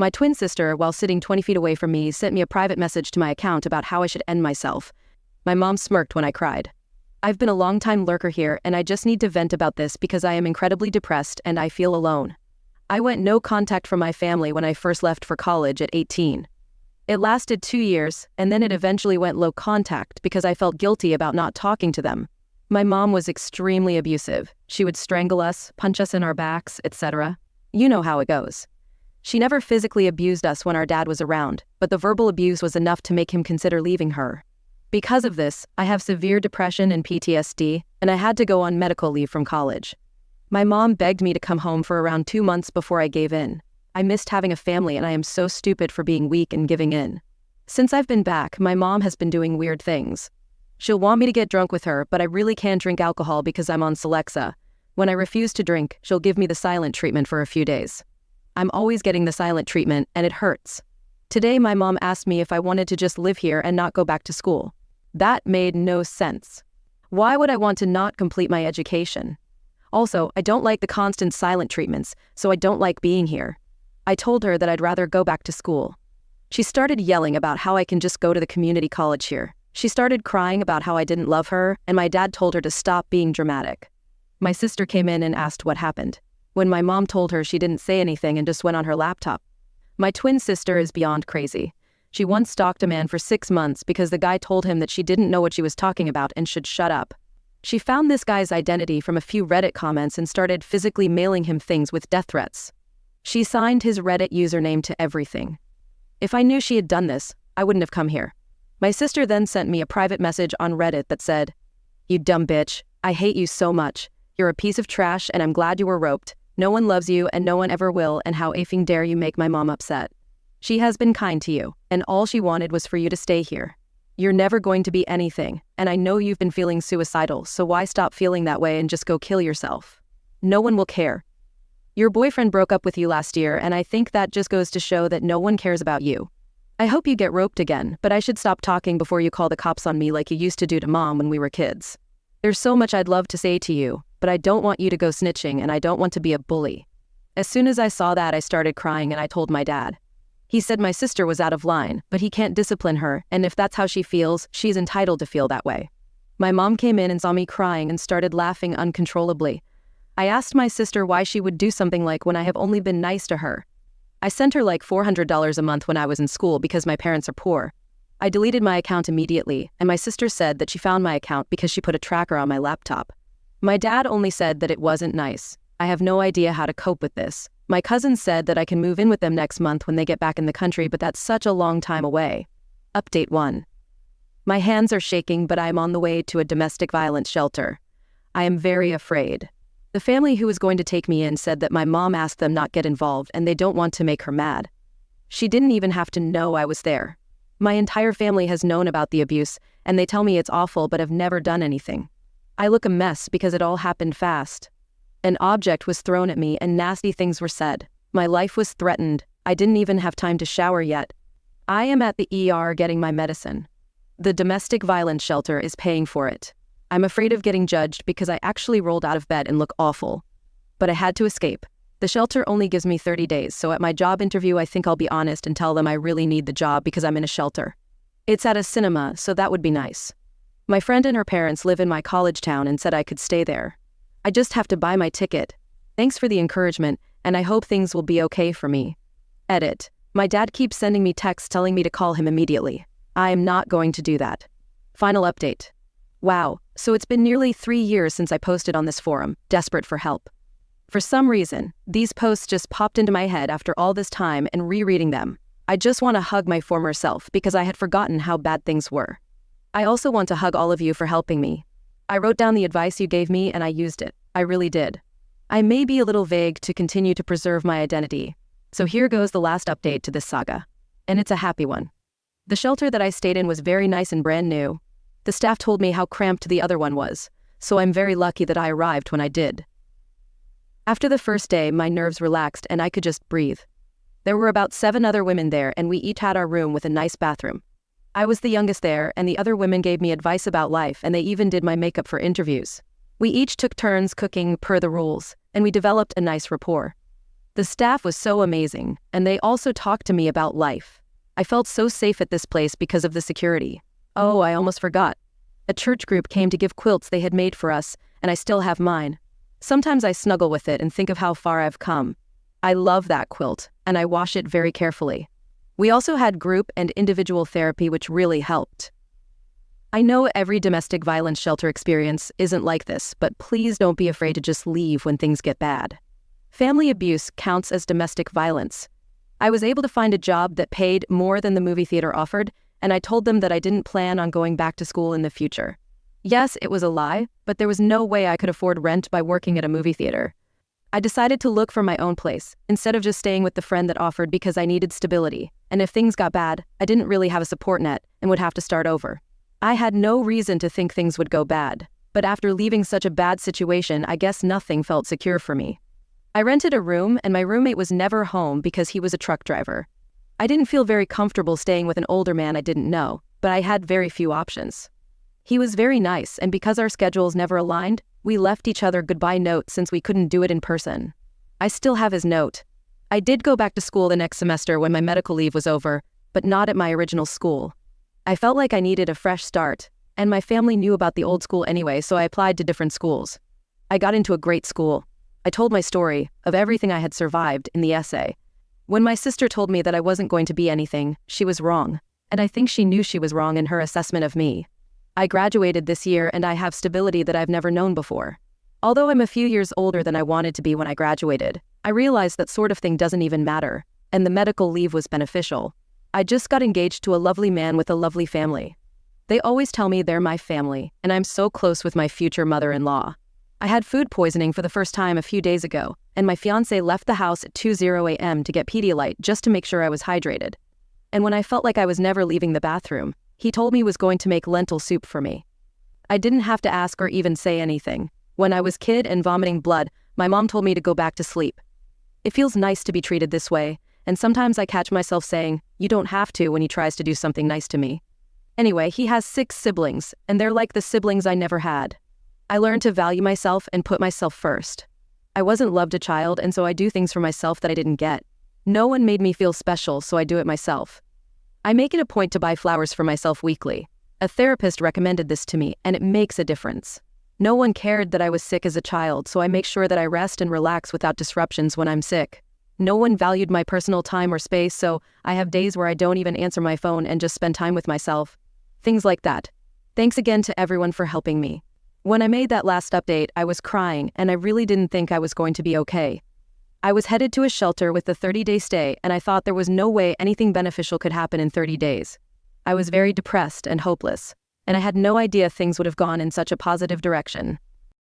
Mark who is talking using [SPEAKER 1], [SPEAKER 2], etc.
[SPEAKER 1] My twin sister, while sitting 20 feet away from me, sent me a private message to my account about how I should end myself. My mom smirked when I cried. I've been a long-time lurker here, and I just need to vent about this because I am incredibly depressed and I feel alone. I went no contact from my family when I first left for college at 18. It lasted 2 years, and then it eventually went low contact because I felt guilty about not talking to them. My mom was extremely abusive. She would strangle us, punch us in our backs, etc. You know how it goes. She never physically abused us when our dad was around, but the verbal abuse was enough to make him consider leaving her. Because of this, I have severe depression and PTSD, and I had to go on medical leave from college. My mom begged me to come home for around 2 months before I gave in. I missed having a family, and I am so stupid for being weak and giving in. Since I've been back, my mom has been doing weird things. She'll want me to get drunk with her, but I really can't drink alcohol because I'm on Celexa. When I refuse to drink, she'll give me the silent treatment for a few days. I'm always getting the silent treatment, and it hurts. Today, my mom asked me if I wanted to just live here and not go back to school. That made no sense. Why would I want to not complete my education? Also, I don't like the constant silent treatments, so I don't like being here. I told her that I'd rather go back to school. She started yelling about how I can just go to the community college here. She started crying about how I didn't love her, and my dad told her to stop being dramatic. My sister came in and asked what happened. When my mom told her, she didn't say anything and just went on her laptop. My twin sister is beyond crazy. She once stalked a man for 6 months because the guy told him that she didn't know what she was talking about and should shut up. She found this guy's identity from a few Reddit comments and started physically mailing him things with death threats. She signed his Reddit username to everything. If I knew she had done this, I wouldn't have come here. My sister then sent me a private message on Reddit that said, "You dumb bitch, I hate you so much. You're a piece of trash and I'm glad you were roped. No one loves you and no one ever will, and how effing dare you make my mom upset. She has been kind to you, and all she wanted was for you to stay here. You're never going to be anything, and I know you've been feeling suicidal, so why stop feeling that way and just go kill yourself? No one will care. Your boyfriend broke up with you last year, and I think that just goes to show that no one cares about you. I hope you get roped again, but I should stop talking before you call the cops on me like you used to do to mom when we were kids. There's so much I'd love to say to you, but I don't want you to go snitching and I don't want to be a bully." As soon as I saw that, I started crying and I told my dad. He said my sister was out of line, but he can't discipline her, and if that's how she feels, she's entitled to feel that way. My mom came in and saw me crying and started laughing uncontrollably. I asked my sister why she would do something like when I have only been nice to her. I sent her like $400 a month when I was in school because my parents are poor. I deleted my account immediately, and my sister said that she found my account because she put a tracker on my laptop. My dad only said that it wasn't nice. I have no idea how to cope with this. My cousin said that I can move in with them next month when they get back in the country, but that's such a long time away. Update 1. My hands are shaking, but I am on the way to a domestic violence shelter. I am very afraid. The family who was going to take me in said that my mom asked them not get involved and they don't want to make her mad. She didn't even have to know I was there. My entire family has known about the abuse, and they tell me it's awful but have never done anything. I look a mess because it all happened fast. An object was thrown at me and nasty things were said. My life was threatened. I didn't even have time to shower yet. I am at the ER getting my medicine. The domestic violence shelter is paying for it. I'm afraid of getting judged because I actually rolled out of bed and look awful. But I had to escape. The shelter only gives me 30 days, so at my job interview I think I'll be honest and tell them I really need the job because I'm in a shelter. It's at a cinema, so that would be nice. My friend and her parents live in my college town and said I could stay there. I just have to buy my ticket. Thanks for the encouragement, and I hope things will be okay for me. Edit. My dad keeps sending me texts telling me to call him immediately. I am not going to do that. Final update. Wow, so it's been nearly 3 years since I posted on this forum, desperate for help. For some reason, these posts just popped into my head after all this time, and rereading them, I just want to hug my former self because I had forgotten how bad things were. I also want to hug all of you for helping me. I wrote down the advice you gave me and I used it. I really did. I may be a little vague to continue to preserve my identity. So here goes the last update to this saga. And it's a happy one. The shelter that I stayed in was very nice and brand new. The staff told me how cramped the other one was, so I'm very lucky that I arrived when I did. After the first day, my nerves relaxed and I could just breathe. There were about 7 other women there and we each had our room with a nice bathroom. I was the youngest there and the other women gave me advice about life and they even did my makeup for interviews. We each took turns cooking per the rules and we developed a nice rapport. The The staff was so amazing, and they also talked to me about life. I felt so safe at this place because of the security. Oh, I almost forgot. A church group came to give quilts they had made for us, and I still have mine. Sometimes I snuggle with it and think of how far I've come. I love that quilt, and I wash it very carefully. We also had group and individual therapy, which really helped. I know every domestic violence shelter experience isn't like this, but please don't be afraid to just leave when things get bad. Family abuse counts as domestic violence. I was able to find a job that paid more than the movie theater offered, and I told them that I didn't plan on going back to school in the future. Yes, it was a lie, but there was no way I could afford rent by working at a movie theater. I decided to look for my own place, instead of just staying with the friend that offered, because I needed stability, and if things got bad, I didn't really have a support net and would have to start over. I had no reason to think things would go bad, but after leaving such a bad situation, I guess nothing felt secure for me. I rented a room, and my roommate was never home because he was a truck driver. I didn't feel very comfortable staying with an older man I didn't know, but I had very few options. He was very nice, and because our schedules never aligned, we left each other goodbye notes since we couldn't do it in person. I still have his note. I did go back to school the next semester when my medical leave was over, but not at my original school. I felt like I needed a fresh start, and my family knew about the old school anyway, so I applied to different schools. I got into a great school. I told my story of everything I had survived in the essay. When my sister told me that I wasn't going to be anything, she was wrong, and I think she knew she was wrong in her assessment of me. I graduated this year, and I have stability that I've never known before. Although I'm a few years older than I wanted to be when I graduated, I realized that sort of thing doesn't even matter, and the medical leave was beneficial. I just got engaged to a lovely man with a lovely family. They always tell me they're my family, and I'm so close with my future mother-in-law. I had food poisoning for the first time a few days ago, and my fiancé left the house at 2:00 a.m. to get Pedialyte just to make sure I was hydrated. And when I felt like I was never leaving the bathroom, he told me he was going to make lentil soup for me. I didn't have to ask or even say anything. When I was kid and vomiting blood, my mom told me to go back to sleep. It feels nice to be treated this way, and sometimes I catch myself saying, "You don't have to," when he tries to do something nice to me. Anyway, he has 6 siblings, and they're like the siblings I never had. I learned to value myself and put myself first. I wasn't loved a child, and so I do things for myself that I didn't get. No one made me feel special, so I do it myself. I make it a point to buy flowers for myself weekly. A therapist recommended this to me, and it makes a difference. No one cared that I was sick as a child, so I make sure that I rest and relax without disruptions when I'm sick. No one valued my personal time or space, so I have days where I don't even answer my phone and just spend time with myself. Things like that. Thanks again to everyone for helping me. When I made that last update, I was crying, and I really didn't think I was going to be okay. I was headed to a shelter with a 30-day stay, and I thought there was no way anything beneficial could happen in 30 days. I was very depressed and hopeless, and I had no idea things would have gone in such a positive direction.